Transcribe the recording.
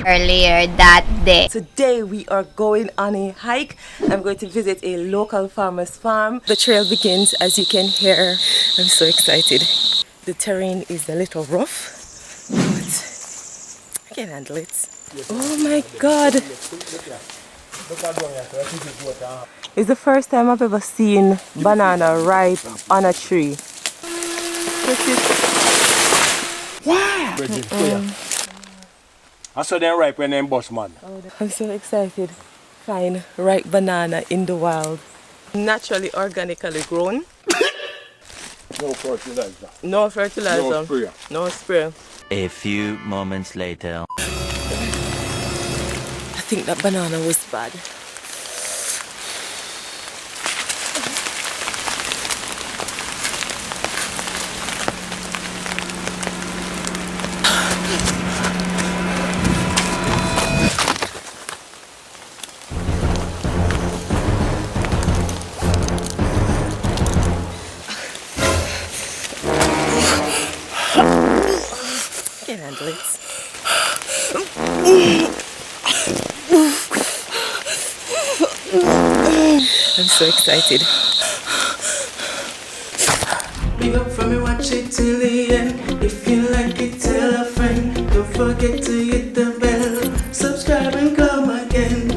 earlier that day. Today we are going on a hike. I'm going to visit a local farmer's farm. The trail begins, as you can hear. I'm so excited. The terrain is a little rough, but I can handle it. Oh my God! It's the first time I've ever seen banana ripe on a tree. Wow! I saw them ripe when they bust, man. I'm so excited. Find ripe banana in the wild. Naturally, organically grown. No fertilizer. No fertilizer. No spray. No spray. A few moments later. I think that banana was bad. I can handle it. I'm so excited. Big up for me, watch it till the end. If you like it, tell a friend. Don't forget to hit the bell. Subscribe and come again.